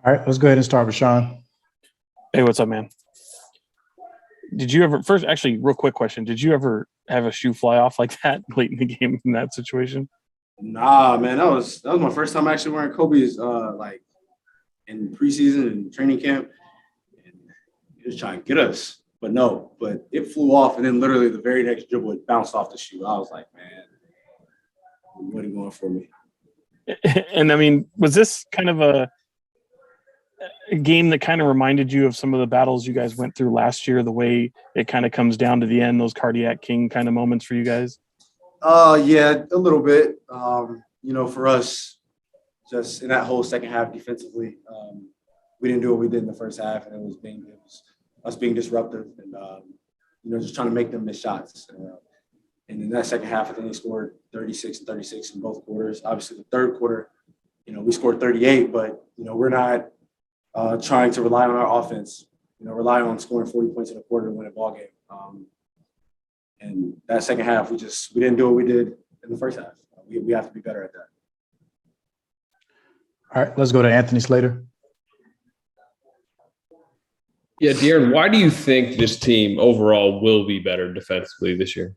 All right, let's go ahead and start with Sean. Hey, what's up, man? Did you ever actually real quick question, did you ever have a shoe fly off like that late in the game in that situation? Nah, man, that was my first time actually wearing Kobe's like in preseason and training camp. And he was trying to get us, but it flew off, and then literally the very next dribble it bounced off the shoe. I was like, man, what are you going for me? And I mean, was this kind of a game that kind of reminded you of some of the battles you guys went through last year, the way it kind of comes down to the end, those cardiac king kind of moments for you guys? Yeah, a little bit. For us, just in that whole second half defensively, we didn't do what we did in the first half, and it was us being disruptive and just trying to make them miss shots. And in that second half, I think they scored 36 and 36 in both quarters. Obviously, the third quarter, we scored 38, but we're not trying to rely on our offense. Rely on scoring 40 points in a quarter to win a ball game. And that second half, we didn't do what we did in the first half. We have to be better at that. All right, let's go to Anthony Slater. Yeah, De'Aaron, why do you think this team overall will be better defensively this year?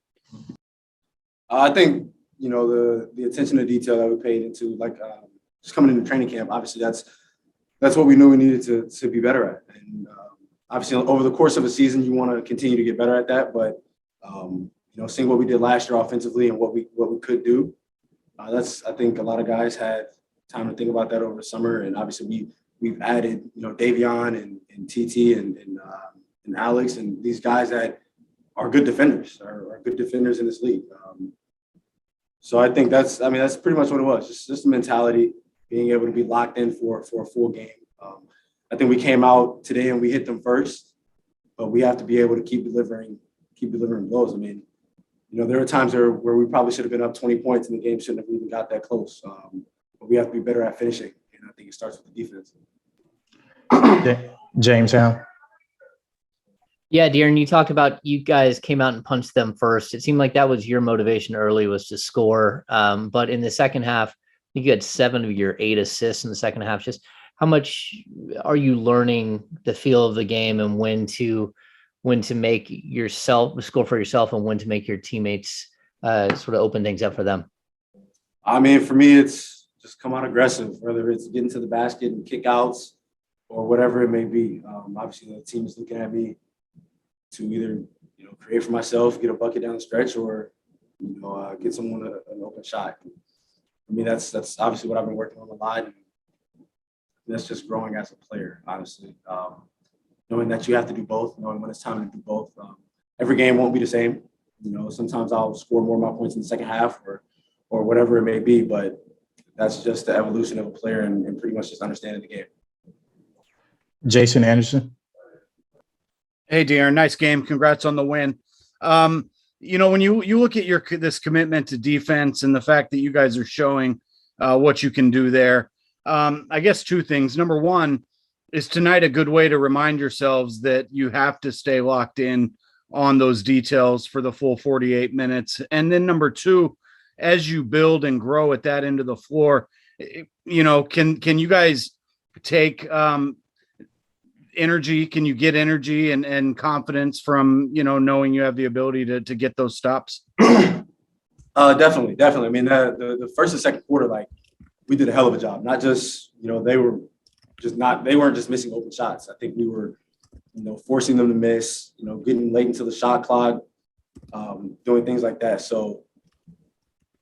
I think, the attention to detail that we paid into, just coming into training camp, obviously that's what we knew we needed to be better at. And obviously over the course of a season, you want to continue to get better at that. But, seeing what we did last year offensively and what we could do, I think a lot of guys had time to think about that over the summer. And obviously we've added, Davion and TT and Alex and these guys that are good defenders, are good defenders in this league. So I think that's pretty much what it was. Just the mentality, being able to be locked in for a full game. I think we came out today and we hit them first, but we have to be able to keep delivering blows. I mean, there are times where we probably should have been up 20 points and the game shouldn't have even got that close. But we have to be better at finishing, and I think it starts with the defense. James Howe. Yeah, De'Aaron, you talked about you guys came out and punched them first. It seemed like that was your motivation early, was to score. But in the second half, you had 7 of your 8 assists in the second half. Just how much are you learning the feel of the game and when to make yourself score for yourself and when to make your teammates sort of open things up for them? I mean, for me, it's just come out aggressive, whether it's getting to the basket and kickouts or whatever it may be. Obviously, the team is looking at me to either create for myself, get a bucket down the stretch, or get someone an open shot. I mean, that's obviously what I've been working on a lot, and that's just growing as a player, honestly. Knowing that you have to do both, knowing when it's time to do both. Every game won't be the same. Sometimes I'll score more of my points in the second half or whatever it may be, but that's just the evolution of a player and pretty much just understanding the game. Jason Anderson. Hey, De'Aaron, nice game. Congrats on the win. When you look at this commitment to defense and the fact that you guys are showing what you can do there, I guess 2 things. Number one, is tonight a good way to remind yourselves that you have to stay locked in on those details for the full 48 minutes? And then number 2, as you build and grow at that end of the floor, can you guys take energy? Can you get energy and confidence from, knowing you have the ability to get those stops? Definitely. I mean, the first and second quarter, we did a hell of a job. Not just, they weren't just missing open shots. I think we were, forcing them to miss, getting late into the shot clock, doing things like that. So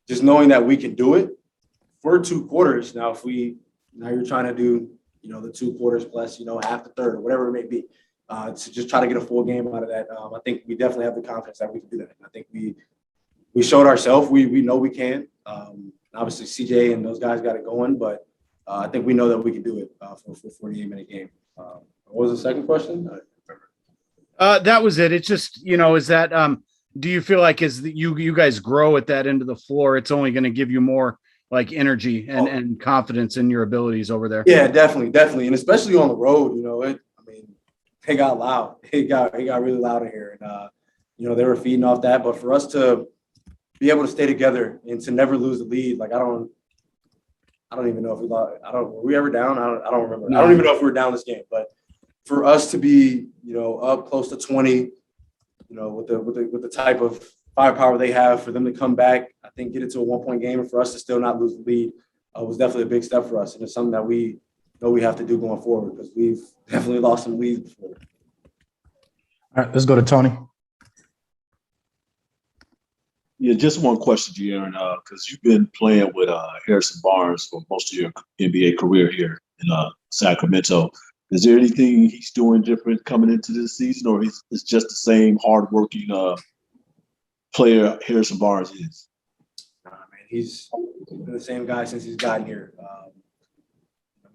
just knowing that we can do it for 2 quarters. Now, you're trying to do, the 2 quarters plus, half the third or whatever it may be, to just try to get a full game out of that. I think we definitely have the confidence that we can do that. I think we showed ourselves. We know we can. Obviously, CJ and those guys got it going, but I think we know that we can do it for a 48-minute game. What was the second question? I don't remember. That was it. It's just, is that do you feel like as you guys grow at that end of the floor, it's only going to give you more energy and confidence in your abilities over there? Yeah, definitely. And especially on the road, they got loud. It got really loud in here. And, they were feeding off that. But for us to be able to stay together and to never lose the lead, I don't even know if we lost. Were we ever down? I don't remember. No. I don't even know if we were down this game. But for us to be, up close to 20, with the type of firepower they have, for them to come back, I think get it to a 1-point game, and for us to still not lose the lead was definitely a big step for us, and it's something that we know we have to do going forward because we've definitely lost some leads before. All right, let's go to Tony. Yeah, just one question, De'Aaron, because you've been playing with Harrison Barnes for most of your NBA career here in Sacramento. Is there anything he's doing different coming into this season, or is it just the same hardworking player Harrison Barnes is? Nah, man, he's been the same guy since he's gotten here.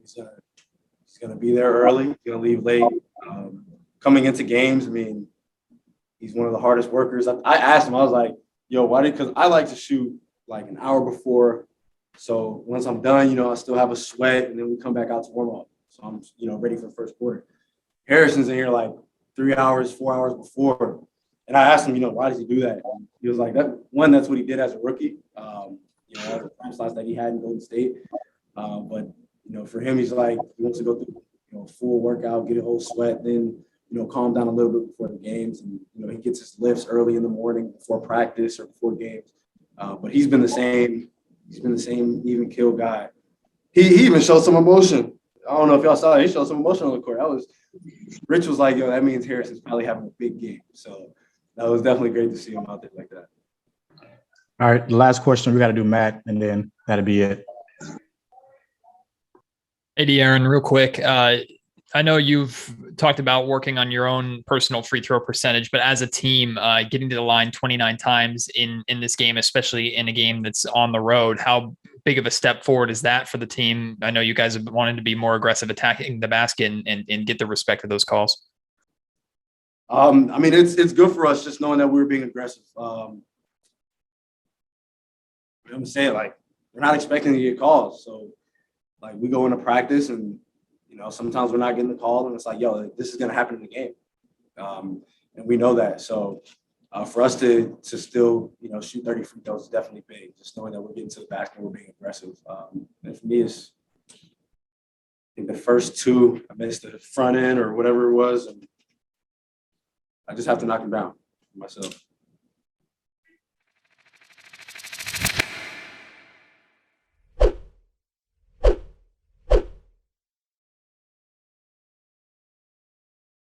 He's gonna be there early. He's gonna leave late. Coming into games, I mean, he's one of the hardest workers. I asked him, I was like, yo, why did, because I like to shoot like an hour before. So once I'm done, I still have a sweat, and then we come back out to warm up. So I'm, ready for the first quarter. Harrison's in here like 3 hours, 4 hours before. And I asked him, why does he do that? And he was like, that's what he did as a rookie. All the time slots that he had in Golden State. But for him, he's like, he wants to go through, full workout, get a whole sweat, then, calm down a little bit before the games. And, he gets his lifts early in the morning before practice or before games. But he's been the same. He's been the same even kill guy. He even showed some emotion. I don't know if y'all saw it. He showed some emotion on the court. Rich was like, yo, that means Harrison's probably having a big game. So that was definitely great to see him out there like that. All right, the last question, we got to do Matt, and then that'll be it. Hey, De'Aaron, real quick. I know you've talked about working on your own personal free throw percentage, but as a team, getting to the line 29 times in this game, especially in a game that's on the road, how big of a step forward is that for the team? I know you guys have wanted to be more aggressive attacking the basket and get the respect of those calls. I mean, it's good for us just knowing that we were being aggressive. I'm saying, like, we're not expecting to get calls. So, like, we go into practice and, sometimes we're not getting the call, and it's like, yo, this is going to happen in the game. And we know that. So, for us to still, shoot 30 free throws is definitely big, just knowing that we're getting to the basket and we're being aggressive. And for me, it's, I think the first two, I missed the front end or whatever it was, and I just have to knock them down myself.